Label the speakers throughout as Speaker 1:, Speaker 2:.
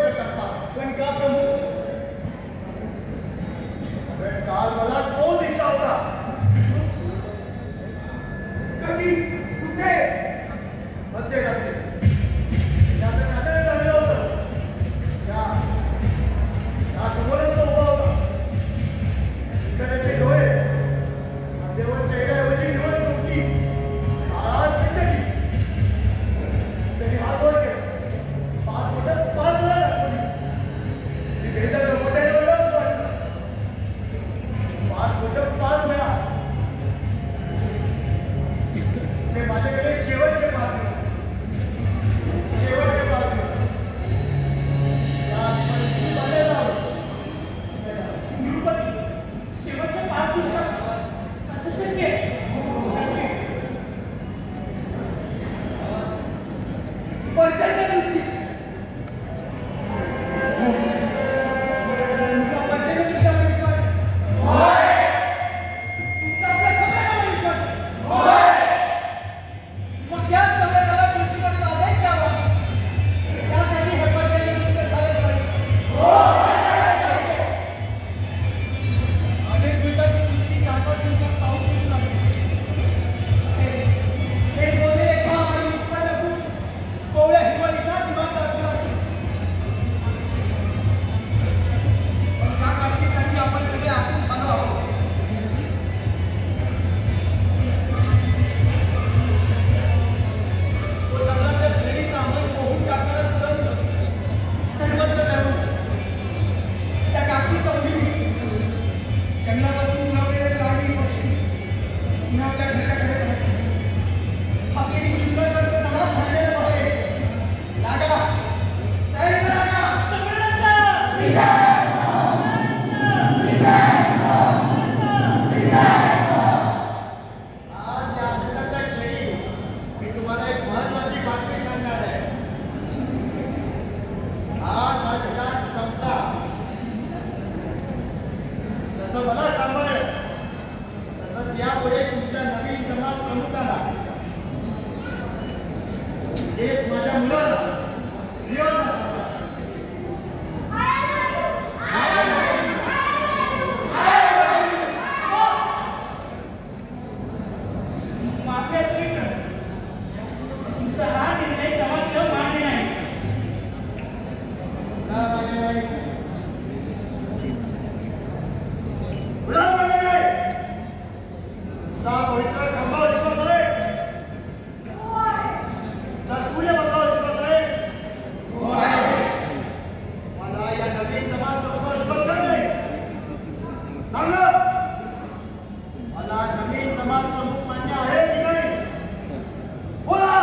Speaker 1: शेवटचा टप्पा.
Speaker 2: पण का प्रभू?
Speaker 1: काल मला तो दिसला होता.
Speaker 2: कधी? कुठे?
Speaker 1: मध्यरात्री त्याचं कातडे लागलं होतं. त्या समोरच तो उभा होता. इकडचे डोळे मध्यवर चेहऱ्याऐवजी निवड होती. काळात शिक्षकी त्यांनी हात वर केला. 5 बोटं 5 वेळा दाखवली. मी भेटायला मोठ्याने वेळच वाटलं. 5 बोटं 5 वेळा. ते माझ्याकडे शेवटचे 5 दिवस. शेवटचे 5 दिवस.
Speaker 2: तिरुपती शेवटच्या 5 दिवसात कसं शक्य आहे? प्रचंड वृत्ती. तुमचा प्रचंड वृत्तीवर विश्वास आहे? तुमचा आपल्या सगळ्यांवर विश्वास आहे? मग या सगळ्याला सृष्टीकडे आदेश द्यावा. त्यासाठी हे प्रचंड वृत्ती झालेच पाहिजे. आदेश मिळताची सृष्टी 4-5 दिवसात पाऊस सुरू लागला. हे गोधे रेखा आणि निष्पन्न वृक्ष कोवळ्या हिवाळीचा दिमाग दाखवू लागले. पण त्या काळजीसाठी आपण सगळे आतून झालो आहोत. तो जंगलातल्या भेडीचा अंमल पोहून टाकणारा सुगंध सर्वत्र दरवळतो. त्या काक्षीच्या उजवीस जंगलापासून दुरावलेले प्राणी पक्षी पुन्हा आपल्या घराकडे पाहतात. हाकेरी चिंबळग्रस्त जमात झालेलं बघे. लागा, तयारी करा लागा. सम्राटाचा विजय.
Speaker 1: आज या आनंदाच्या क्षणी मी तुम्हाला एक महत्वाची बातमी सांगणार आहे. आज हा दिनांक संपला. जसं मला सांभाळलं तसंच यापुढे तुमच्या नवीन जमात प्रमुखाला म्हणजेच माझ्या मुलाला रिओला सांभाळा.
Speaker 2: माफी असेल तर तुमचा हा निर्णय जमातीला मान्य नाही.
Speaker 1: मुलाला मान्य नाही. मुलाला मान्य नाही. तुमचा पवित्र खांबावर विश्वास आहे. तुमचा सूर्यबंधावर विश्वास आहे. मला या नवीन जमात प्रमुखावर विश्वास नाही. सांगा, मला नवीन जमात प्रमुख मान्य आहे की नाही? बोला.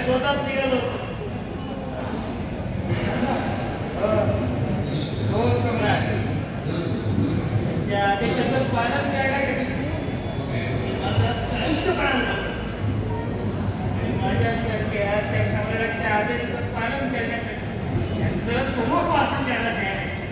Speaker 1: शोधात निघालो. हो सम्राट, त्यांच्या आदेशाचं पालन करण्यासाठी माझं आयुष्य पाळलं आणि माझ्यासारख्या त्या सम्राटाच्या आदेशाचं पालन करण्यासाठी त्यांचं सर्वस्व आपण द्यायला तयार आहे.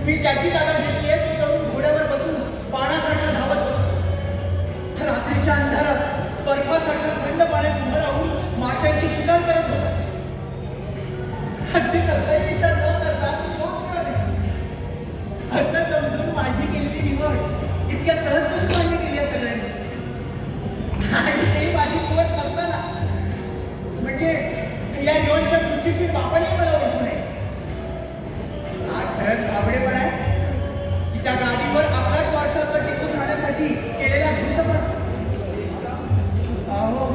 Speaker 2: मी ज्याची जागा घेतली आहे तो तरुण घोड्यावर बसून बाणासारखा धावत होता. रात्रीच्या अंधारात बर्फासारखा थंड पाण्यात उभं राहून माशांची शिकार करत होता. अगदी कसलाही विचार न करता तोच मिळाले. असं समजून माझी केलेली निवड इतक्या सहज कशी मान्य केली आहे सगळ्यांनी. आणि तेही माझी निवड नसताना. म्हणजे या रिओनच्या दृष्टीची बापाने मला ओळखू नये. खरंच बाबडेपण आहे की त्या गाडीवर आपलाच वारसा टिकून राहण्यासाठी केलेला धूर्तपणा. अहो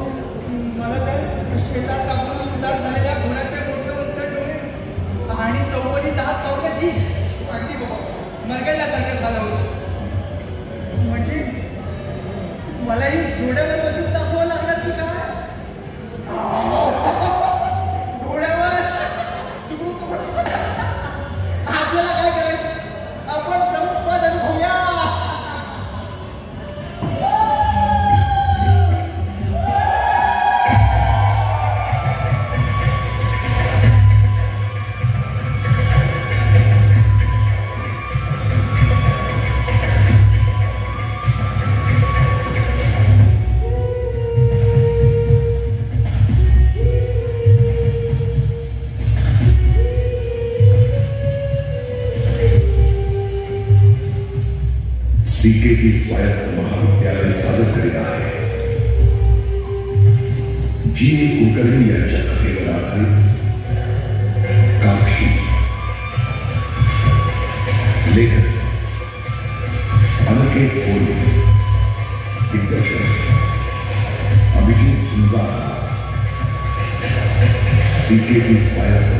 Speaker 2: मला तर शेतात कापून उदार झालेल्या घोड्याचे मोठे उंचट डोळे आणि चौकोनी दात पाहूनच अगदी मरगळल्यासारखं झालं होतं. म्हणजे मलाही घोड्यावर बसून दाखवावं लागणार की काय. आपल्याला काय करायचं, आपण प्रमुख पद अनुभवूया.
Speaker 3: सीकेटी स्वायत्त महाविद्यालय सादर करीत आहे जी. कुलकर्णी यांच्या कथेवर आधारित काक्षी. लेखक अनिकेत कोल्हे. दिग्दर्शन अभिजित झुंजार. सीकेटी स्वायत्त